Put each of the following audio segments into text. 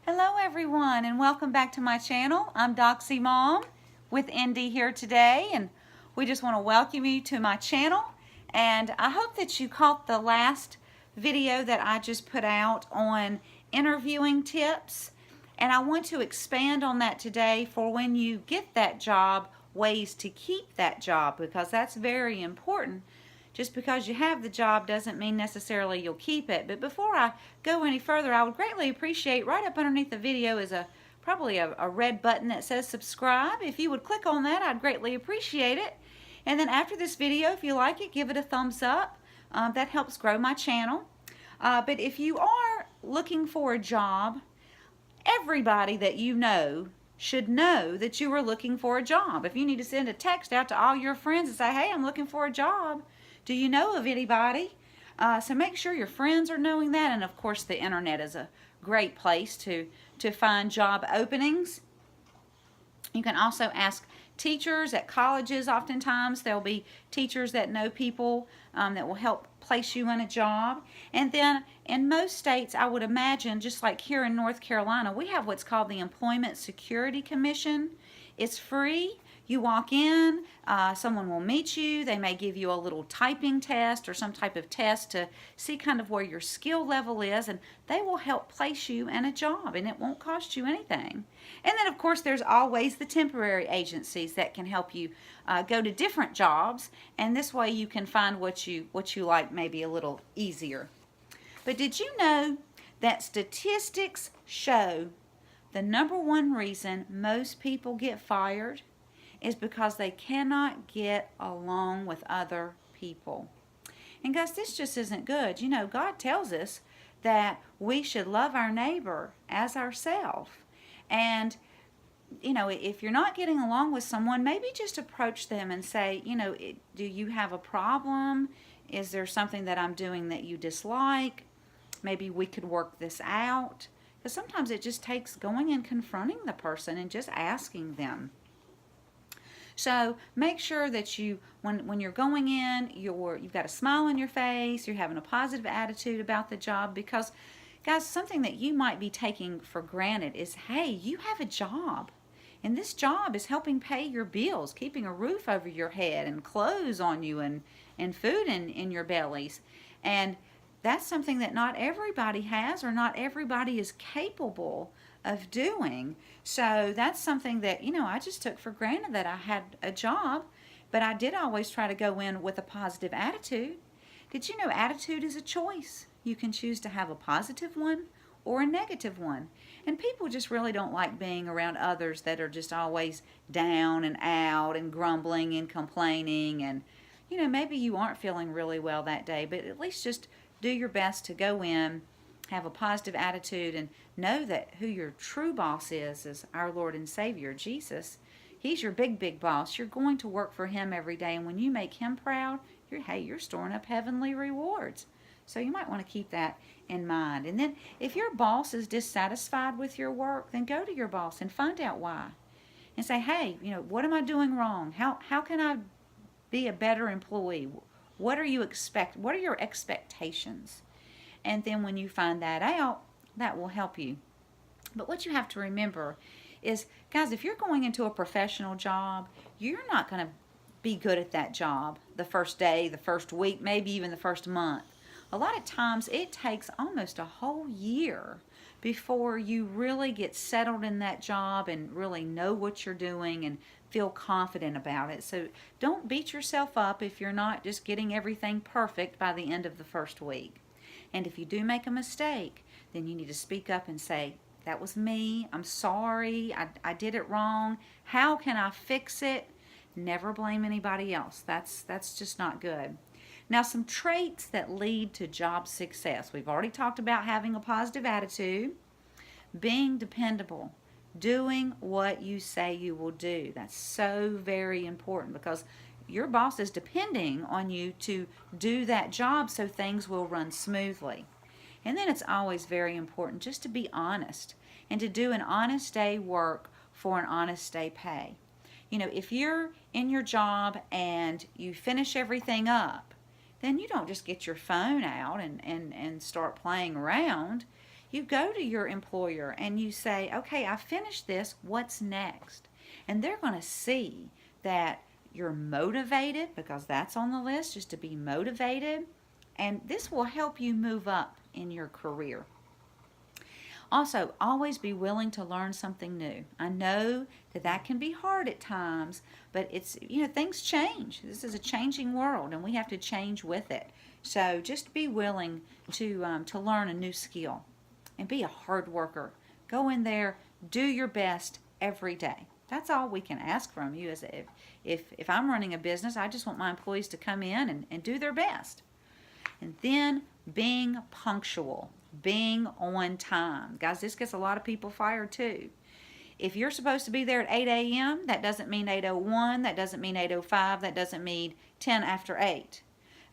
Hello everyone and welcome back to my channel. I'm Doxy Mom with Indy here today, and we just want to welcome you to my channel, and I hope that you caught the last video that I just put out on interviewing tips, and I want to expand on that today for when you get that job, ways to keep that job, because that's very important. Just because you have the job doesn't mean necessarily you'll keep it. But before I go any further, I would greatly appreciate, right up underneath the video is probably a red button that says subscribe. If you would click on that, I'd greatly appreciate it. And then after this video, if you like it, give it a thumbs up. That helps grow my channel. But if you are looking for a job, everybody that you know should know that you are looking for a job. If you need to send a text out to all your friends and say, hey, I'm looking for a job, do you know of anybody? So make sure your friends are knowing that, and of course the internet is a great place to find job openings. You can also ask teachers at colleges. Oftentimes there'll be teachers that know people that will help place you in a job. And then in most states, I would imagine, just like here in North Carolina, we have what's called the Employment Security Commission. It's free. You walk in, someone will meet you, they may give you a little typing test or some type of test to see kind of where your skill level is, and they will help place you in a job, and it won't cost you anything. And then of course there's always the temporary agencies that can help you go to different jobs, and this way you can find what you like maybe a little easier. But did you know that statistics show the number one reason most people get fired is because they cannot get along with other people? And guys, this just isn't good. You know, God tells us that we should love our neighbor as ourselves. And, you know, if you're not getting along with someone, maybe just approach them and say, you know, do you have a problem? Is there something that I'm doing that you dislike? Maybe we could work this out. Because sometimes it just takes going and confronting the person and just asking them. So make sure that you, when you're going in, you've got a smile on your face, you're having a positive attitude about the job, because guys, something that you might be taking for granted is, hey, you have a job, and this job is helping pay your bills, keeping a roof over your head and clothes on you and food in your bellies. And that's something that not everybody has, or not everybody is capable of doing. So that's something that, you know, I just took for granted, that I had a job, but I did always try to go in with a positive attitude. Did you know attitude is a choice? You can choose to have a positive one or a negative one. And people just really don't like being around others that are just always down and out and grumbling and complaining. And, you know, maybe you aren't feeling really well that day, but at least just do your best to go in, have a positive attitude, and know that who your true boss is our Lord and Savior, Jesus. He's your big boss. You're going to work for Him every day, and when you make Him proud, you're storing up heavenly rewards. So you might want to keep that in mind. And then if your boss is dissatisfied with your work, then go to your boss and find out why. And say, hey, you know, what am I doing wrong? How can I be a better employee? What are your expectations? And then when you find that out, that will help you. But what you have to remember is, guys, if you're going into a professional job, you're not going to be good at that job the first day, the first week, maybe even the first month. A lot of times it takes almost a whole year before you really get settled in that job and really know what you're doing and feel confident about it. So don't beat yourself up if you're not just getting everything perfect by the end of the first week. And if you do make a mistake, then you need to speak up and say, that was me, I'm sorry, I did it wrong, how can I fix it? Never blame anybody else. That's just not good. Now, some traits that lead to job success. We've already talked about having a positive attitude, being dependable, doing what you say you will do. That's so very important, because your boss is depending on you to do that job so things will run smoothly. And then it's always very important just to be honest and to do an honest day work for an honest day pay. You know, if you're in your job and you finish everything up, then you don't just get your phone out and start playing around. you go to your employer and you say, okay, I finished this, what's next? And they're going to see that you're motivated, because that's on the list, just to be motivated. And this will help you move up in your career. Also, always be willing to learn something new. I know that can be hard at times, but it's, things change. This is a changing world, and we have to change with it. So just be willing to learn a new skill and be a hard worker. Go in there, do your best every day. That's all we can ask from you. Is if I'm running a business, I just want my employees to come in and do their best. And then being punctual, being on time. Guys, this gets a lot of people fired too. If you're supposed to be there at 8 a.m., that doesn't mean 8:01, that doesn't mean 8:05, that doesn't mean 10 after 8.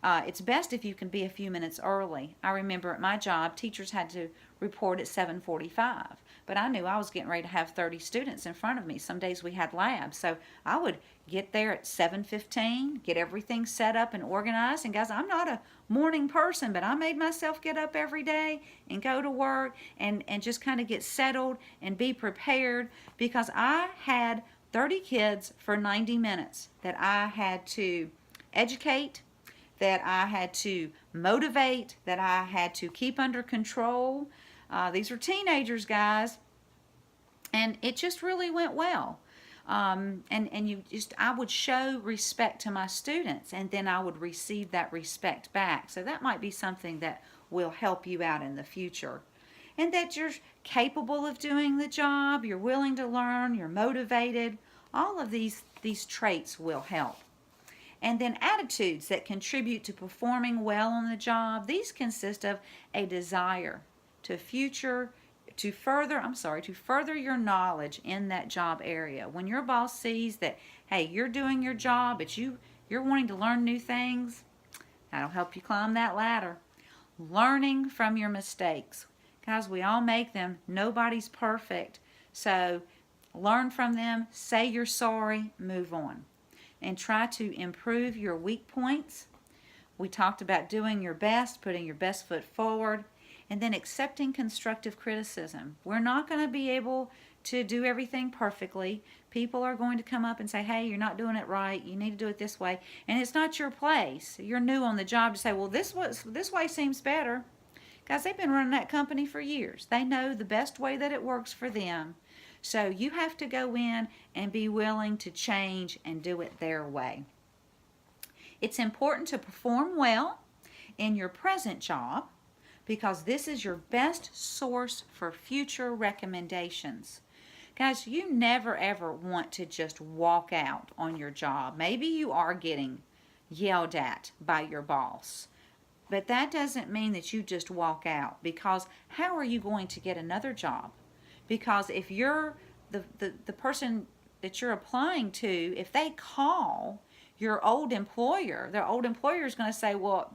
It's best if you can be a few minutes early. I remember at my job, teachers had to report at 7:45, but I knew I was getting ready to have 30 students in front of me. Some days we had labs, so I would get there at 7:15, get everything set up and organized. And guys, I'm not a morning person, but I made myself get up every day and go to work and just kind of get settled and be prepared, because I had 30 kids for 90 minutes that I had to educate, that I had to motivate, that I had to keep under control. These are teenagers, guys, and it just really went well. I would show respect to my students, and then I would receive that respect back. So that might be something that will help you out in the future. And that you're capable of doing the job, you're willing to learn, you're motivated. All of these traits will help. And then attitudes that contribute to performing well on the job. These consist of a desire to further your knowledge in that job area. When your boss sees that, hey, you're doing your job, but you're wanting to learn new things, that'll help you climb that ladder. Learning from your mistakes. Guys, we all make them. Nobody's perfect. So learn from them, say you're sorry, move on. And try to improve your weak points. We talked about doing your best, putting your best foot forward, and then accepting constructive criticism. We're not going to be able to do everything perfectly. People are going to come up and say, hey, you're not doing it right, you need to do it this way. And it's not your place. You're new on the job to say, well, this way seems better. Guys, they've been running that company for years. They know the best way that it works for them. So you have to go in and be willing to change and do it their way. It's important to perform well in your present job, because this is your best source for future recommendations. Guys, you never ever want to just walk out on your job. Maybe you are getting yelled at by your boss, but that doesn't mean that you just walk out, because how are you going to get another job? Because if you're the person that you're applying to, if they call your old employer, their old employer is going to say, well,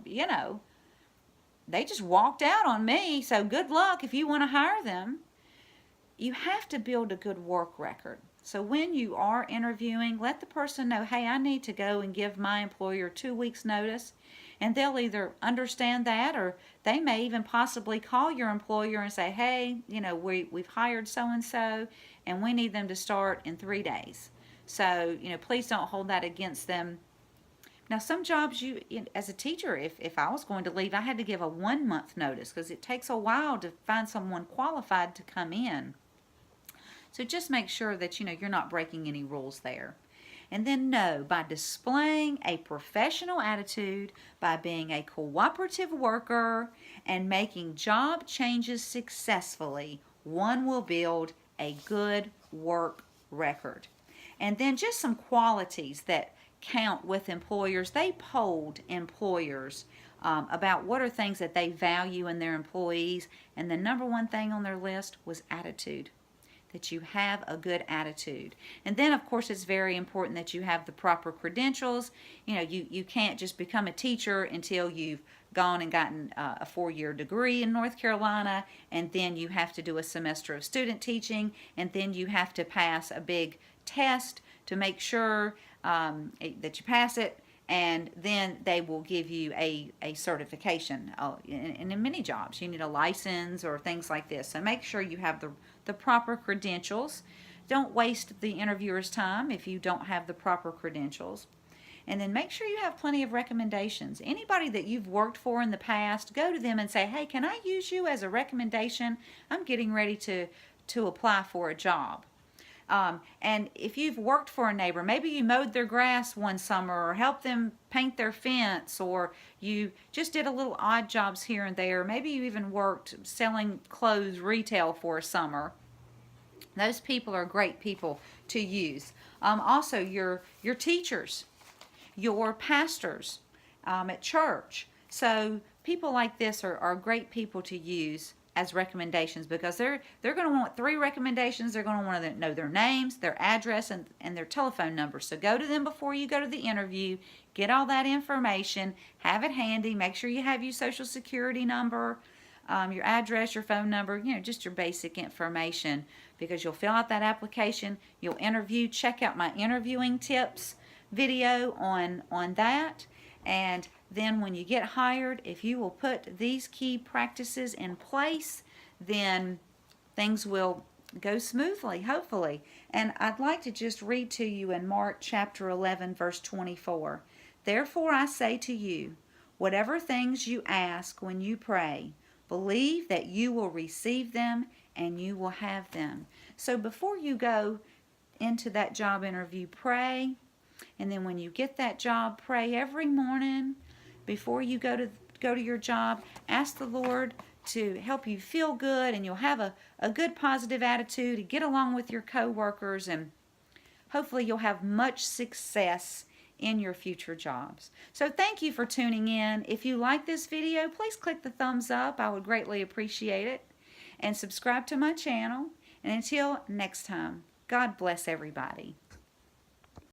they just walked out on me, so good luck if you want to hire them. You have to build a good work record. So when you are interviewing, let the person know, hey, I need to go and give my employer 2 weeks notice. And they'll either understand that, or they may even possibly call your employer and say, hey, we've hired so-and-so, and we need them to start in 3 days. So, please don't hold that against them. Now, some jobs, as a teacher, if I was going to leave, I had to give a 1-month notice, because it takes a while to find someone qualified to come in. So just make sure that, you're not breaking any rules there. And then by displaying a professional attitude, by being a cooperative worker, and making job changes successfully, one will build a good work record. And then just some qualities that count with employers. They polled employers about what are things that they value in their employees, and the number one thing on their list was attitude. That you have a good attitude. And then, of course, it's very important that you have the proper credentials. You can't just become a teacher until you've gone and gotten a 4-year degree in North Carolina, and then you have to do a semester of student teaching, and then you have to pass a big test to make sure that you pass it, and then they will give you a certification. And in many jobs, you need a license or things like this. So make sure you have the proper credentials. Don't waste the interviewer's time if you don't have the proper credentials. And then make sure you have plenty of recommendations. Anybody that you've worked for in the past, go to them and say, hey, can I use you as a recommendation? I'm getting ready to apply for a job. And if you've worked for a neighbor, maybe you mowed their grass one summer or helped them paint their fence, or you just did a little odd jobs here and there. Maybe you even worked selling clothes retail for a summer. Those people are great people to use. Also, your teachers, your pastors at church. So people like this are great people to use as recommendations, because they're going to want 3 recommendations. They're going to want to know their names, their address, and their telephone number. So go to them before you go to the interview. Get all that information. Have it handy. Make sure you have your social security number, your address, your phone number, just your basic information, because you'll fill out that application. You'll interview. Check out my interviewing tips video on that. And then when you get hired, if you will put these key practices in place, then things will go smoothly, hopefully. And I'd like to just read to you in Mark chapter 11, verse 24. Therefore I say to you, whatever things you ask when you pray, believe that you will receive them and you will have them. So before you go into that job interview, pray. And then when you get that job, pray every morning before you go to your job. Ask the Lord to help you feel good, and you'll have a good positive attitude and get along with your co-workers, and hopefully you'll have much success in your future jobs. So thank you for tuning in. If you like this video, please click the thumbs up. I would greatly appreciate it. And subscribe to my channel. And until next time, God bless everybody.